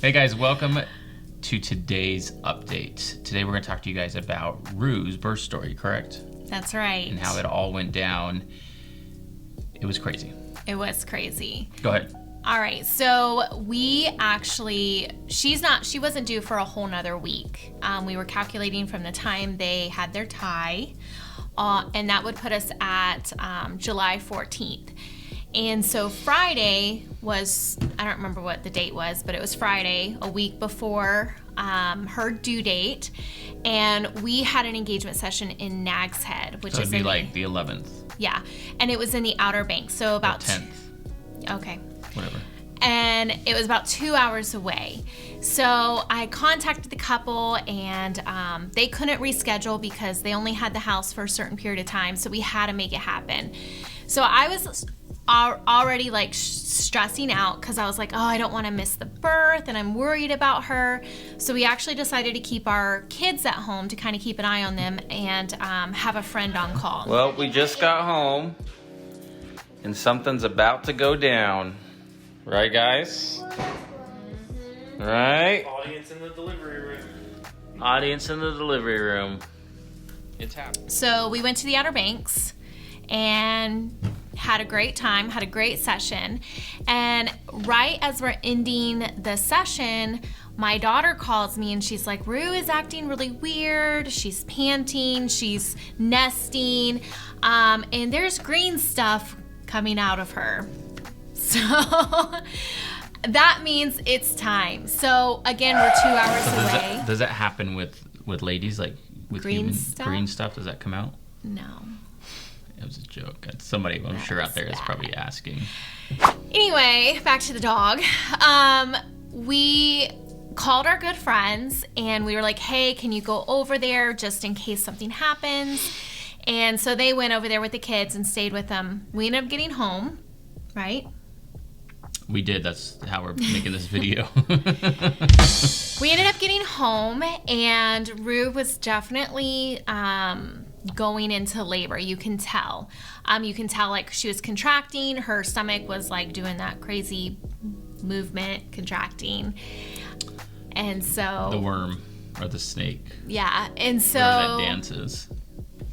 Hey guys, welcome to today's update. Today we're going to talk to you guys about Rue's birth story, correct? That's right. And how it all went down. It was crazy. It was crazy. Go ahead. All right, so we actually, she wasn't due for a whole nother week. We were calculating from the time they had their tie, and that would put us at July 14th. And so Friday was, I don't remember what the date was, but it was Friday, a week before her due date. And we had an engagement session in Nag's Head, which is like the 11th. Yeah, and it was in the Outer Banks, so about 10th. Okay. Whatever. And it was about 2 hours away. So I contacted the couple, and they couldn't reschedule because they only had the house for a certain period of time, so we had to make it happen. So I was already like stressing out because I was like, oh, I don't want to miss the birth, and I'm worried about her. So we actually decided to keep our kids at home to kind of keep an eye on them and have a friend on call. Well, we just got home, and something's about to go down. Right, guys? Right? Audience in the delivery room. Audience in the delivery room. It's happening. So we went to the Outer Banks and had a great time, had a great session. And right as we're ending the session, my daughter calls me and she's like, Rue is acting really weird. She's panting, she's nesting, and there's green stuff coming out of her. So that means it's time. So again, we're 2 hours away. Does that happen with ladies, like with green stuff? Does that come out? No. It was a joke. Somebody, I'm sure out there is probably asking. Anyway, back to the dog. We called our good friends and we were like, hey, can you go over there just in case something happens? And so they went over there with the kids and stayed with them. We ended up getting home, right? We did. That's how we're making this video. We ended up getting home, and Rue was definitely going into labor. You can tell. You can tell, like, she was contracting. Her stomach was, like, doing that crazy movement, contracting. And so... The worm or the snake. Yeah, and so... Whatever that dances.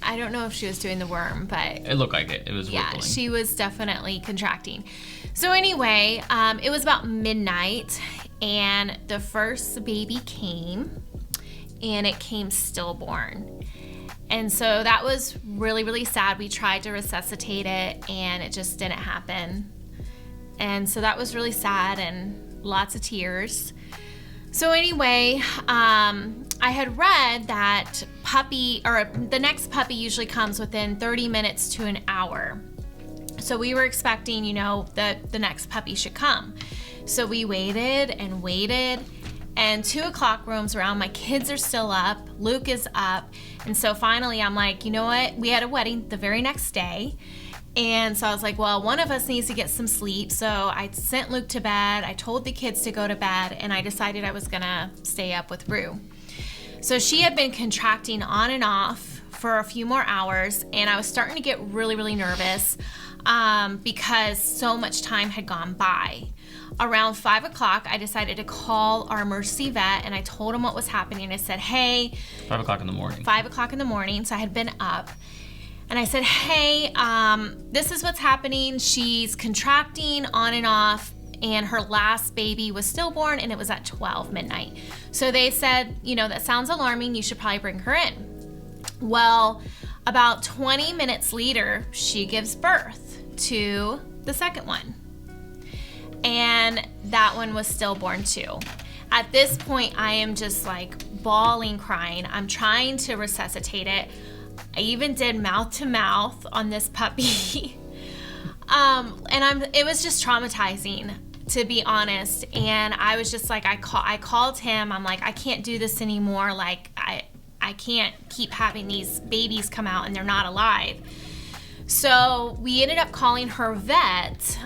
I don't know if she was doing the worm, but... It looked like it. It was wiggling. She was definitely contracting. So anyway, it was about midnight, and the first baby came, and it came stillborn. And so that was really, really sad. We tried to resuscitate it, and it just didn't happen. And so that was really sad and lots of tears. So anyway, I had read that the next puppy usually comes within 30 minutes to an hour. So we were expecting, that the next puppy should come. So we waited and waited, and 2 o'clock rolls around. My kids are still up. Luke is up. And so finally I'm like, you know what? We had a wedding the very next day. And so I was like, well, one of us needs to get some sleep. So I sent Luke to bed. I told the kids to go to bed, and I decided I was gonna stay up with Rue. So she had been contracting on and off for a few more hours, and I was starting to get really, really nervous because so much time had gone by. Around 5 o'clock, I decided to call our emergency vet, and I told him what was happening. I said, hey. 5 o'clock in the morning. 5 o'clock in the morning, so I had been up. And I said, hey, this is what's happening. She's contracting on and off, and her last baby was stillborn, and it was at 12 midnight. So they said, that sounds alarming. You should probably bring her in. Well, about 20 minutes later, she gives birth to the second one. And that one was stillborn too. At this point, I am just like bawling, crying. I'm trying to resuscitate it. I even did mouth to mouth on this puppy. It was just traumatizing, to be honest. And I was just like, I called him. I'm like, I can't do this anymore. Like, I can't keep having these babies come out and they're not alive. So we ended up calling her vet.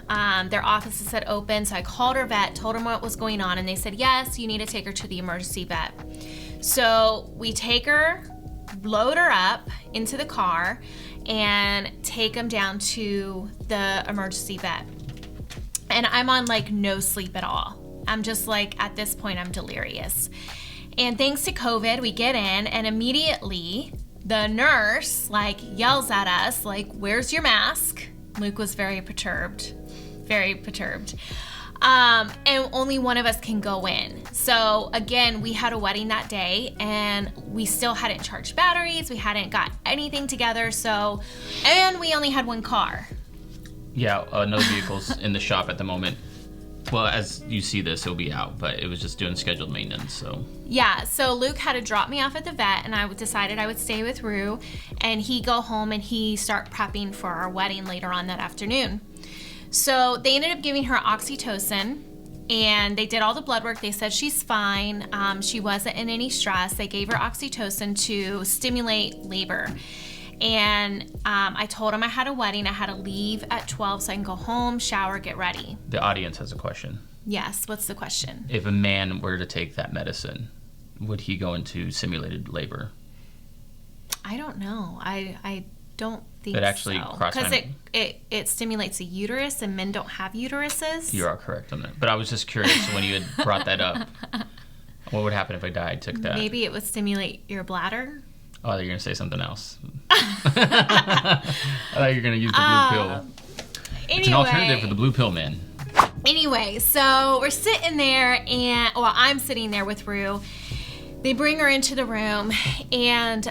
Their offices had opened, so I called her vet, told them what was going on, and they said, yes, you need to take her to the emergency vet. So we take her, load her up into the car, and take them down to the emergency vet. And I'm on like no sleep at all. I'm just like, at this point, I'm delirious. And thanks to COVID, we get in and immediately the nurse like yells at us like, where's your mask? Luke was very perturbed. And only one of us can go in. So again, we had a wedding that day and we still hadn't charged batteries. We hadn't got anything together. And we only had one car. Yeah, no vehicles in the shop at the moment. Well, as you see this, it'll be out, but it was just doing scheduled maintenance, so. Yeah, so Luke had to drop me off at the vet, and I decided I would stay with Rue, and he go home and he start prepping for our wedding later on that afternoon. So they ended up giving her oxytocin, and they did all the blood work. They said she's fine. She wasn't in any stress. They gave her oxytocin to stimulate labor. And I told him I had a wedding. I had to leave at 12 so I can go home, shower, get ready. The audience has a question. Yes, what's the question? If a man were to take that medicine, would he go into simulated labor? I don't know. I don't think so. It actually crossed my mind. Because it stimulates the uterus, and men don't have uteruses. You are correct on that. But I was just curious when you had brought that up. What would happen if I took that? Maybe it would stimulate your bladder. Oh, I thought you were going to say something else. I thought you were going to use the blue pill. Anyway, it's an alternative for the blue pill, man. Anyway, so we're sitting there, I'm sitting there with Rue. They bring her into the room, and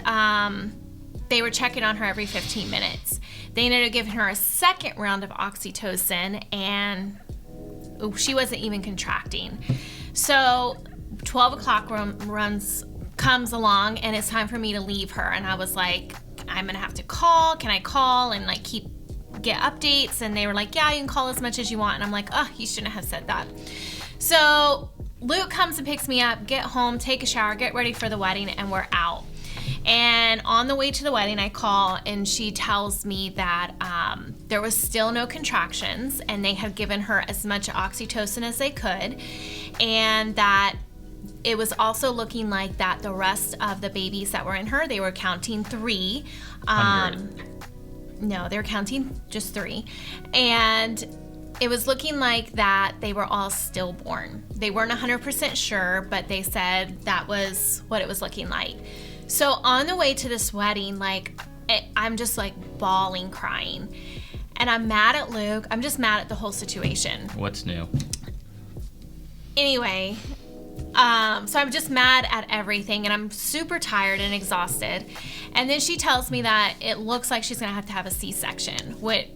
they were checking on her every 15 minutes. They ended up giving her a second round of oxytocin, and she wasn't even contracting. So 12 o'clock comes along, and it's time for me to leave her. And I was like, I'm gonna have to call. Can I call and like get updates? And they were like, yeah, you can call as much as you want. And I'm like, oh, you shouldn't have said that. So Luke comes and picks me up, get home, take a shower, get ready for the wedding, and we're out. And on the way to the wedding, I call, and she tells me that there was still no contractions, and they had given her as much oxytocin as they could, and that it was also looking like that the rest of the babies that were in her, they were counting 3. No, they were counting just 3. And it was looking like that they were all stillborn. They weren't 100% sure, but they said that was what it was looking like. So on the way to this wedding, I'm just like bawling, crying. And I'm mad at Luke. I'm just mad at the whole situation. What's new? Anyway, so I'm just mad at everything, and I'm super tired and exhausted. And then she tells me that it looks like she's gonna have to have a C-section, what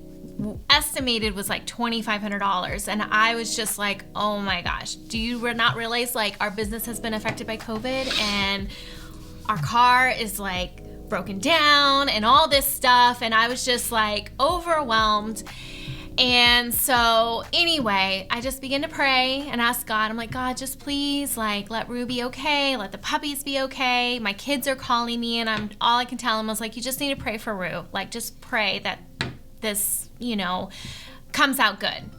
estimated was like $2,500. And I was just like, oh my gosh, do you not realize like our business has been affected by COVID, and our car is like broken down and all this stuff? And I was just like overwhelmed. And so anyway, I just began to pray and ask God. I'm like, God, just please like let Rue be okay, let the puppies be okay. My kids are calling me, and all I can tell them was like, you just need to pray for Rue. Like, just pray that this, comes out good.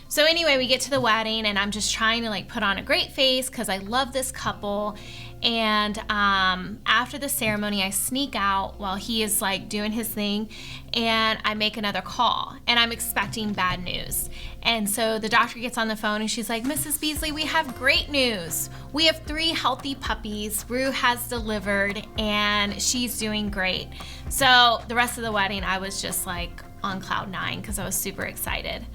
So anyway, we get to the wedding, and I'm just trying to like put on a great face because I love this couple. And after the ceremony, I sneak out while he is like doing his thing, and I make another call, and I'm expecting bad news. And so the doctor gets on the phone, and she's like, Mrs. Beasley, we have great news. We have 3 healthy puppies. Rue has delivered, and she's doing great. So the rest of the wedding, I was just like on cloud 9 because I was super excited.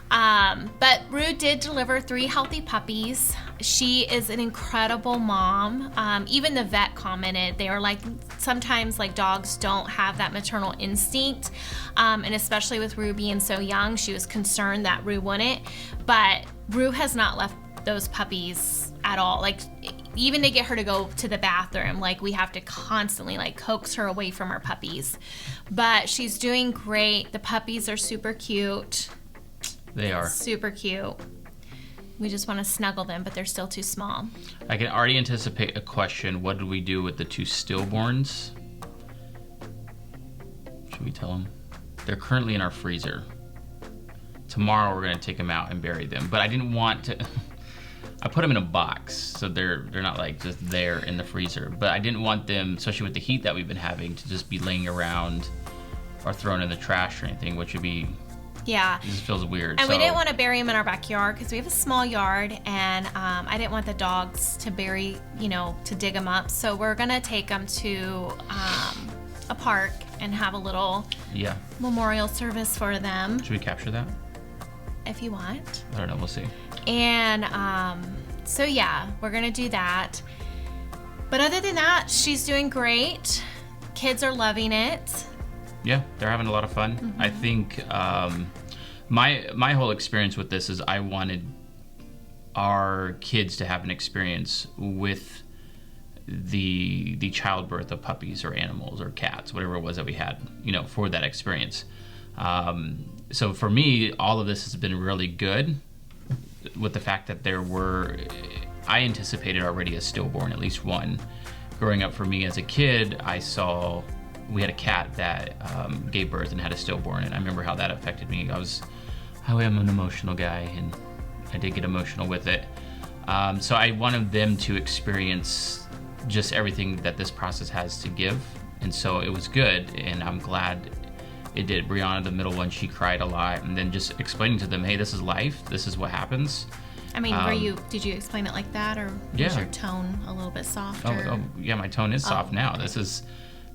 But Rue did deliver 3 healthy puppies. She is an incredible mom. Even the vet commented, they were like, sometimes like dogs don't have that maternal instinct. And especially with Rue being so young, she was concerned that Rue wouldn't, but Rue has not left those puppies at all. Like, even to get her to go to the bathroom, like we have to constantly like coax her away from her puppies, but she's doing great. The puppies are super cute. They are. Super cute. We just want to snuggle them, but they're still too small. I can already anticipate a question. What did we do with the 2 stillborns? Should we tell them? They're currently in our freezer. Tomorrow we're going to take them out and bury them. But I didn't want to... I put them in a box, so they're not like just there in the freezer. But I didn't want them, especially with the heat that we've been having, to just be laying around or thrown in the trash or anything, which would be Yeah. It just feels weird. And we didn't want to bury them in our backyard because we have a small yard, and I didn't want the dogs to to dig them up. So we're going to take them to a park and have a little memorial service for them. Should we capture that? If you want. I don't know. We'll see. And so, yeah, we're going to do that. But other than that, she's doing great. Kids are loving it. Yeah, they're having a lot of fun. Mm-hmm. I think my whole experience with this is I wanted our kids to have an experience with the childbirth of puppies or animals or cats, whatever it was that we had, for that experience. So for me, all of this has been really good with the fact that I anticipated already a stillborn, at least one. Growing up for me as a kid, we had a cat that gave birth and had a stillborn, and I remember how that affected me. I am an emotional guy, and I did get emotional with it. So I wanted them to experience just everything that this process has to give, and so it was good, and I'm glad it did. Brianna, the middle one, she cried a lot, and then just explaining to them, hey, this is life, this is what happens. I mean, did you explain it like that, or was your tone a little bit softer? Oh, yeah, my tone is soft now. Okay.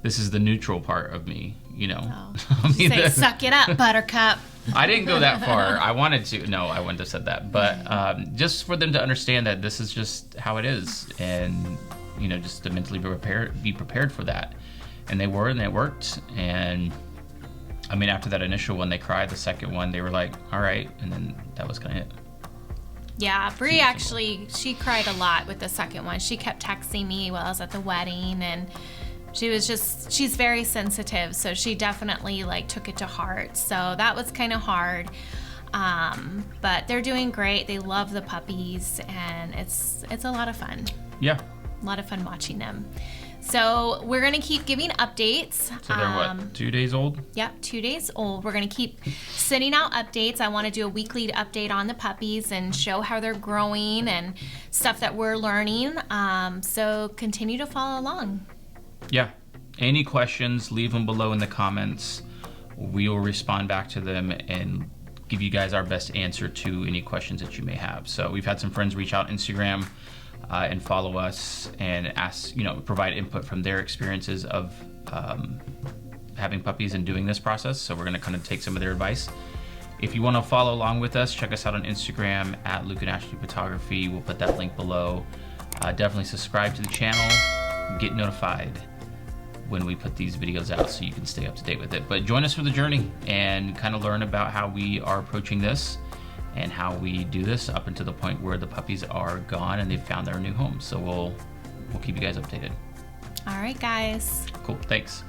This is the neutral part of me, Oh. Say, suck it up, Buttercup. I didn't go that far. I wanted to. No, I wouldn't have said that. But just for them to understand that this is just how it is, and just to mentally be prepared for that. And they were, and it worked. And I mean, after that initial one, they cried. The second one, they were like, all right. And then that was kind of it. Yeah, Brie actually, she cried a lot with the second one. She kept texting me while I was at the wedding, and she's very sensitive, so she definitely took it to heart. So that was kind of hard. But they're doing great. They love the puppies, and it's a lot of fun. Yeah. A lot of fun watching them. So we're going to keep giving updates. So they're what, 2 days old? Yep, 2 days old. We're going to keep sending out updates. I want to do a weekly update on the puppies and show how they're growing and stuff that we're learning. So continue to follow along. Yeah. Any questions, leave them below in the comments. We will respond back to them and give you guys our best answer to any questions that you may have. So we've had some friends reach out on Instagram and follow us and ask, provide input from their experiences of having puppies and doing this process. So we're going to kind of take some of their advice. If you want to follow along with us, check us out on Instagram at Luke and Ashley Photography. We'll put that link below. Definitely subscribe to the channel. Get notified when we put these videos out so you can stay up to date with it. But join us for the journey and kind of learn about how we are approaching this and how we do this up until the point where the puppies are gone and they've found their new home. So we'll keep you guys updated. All right, guys. Cool, thanks.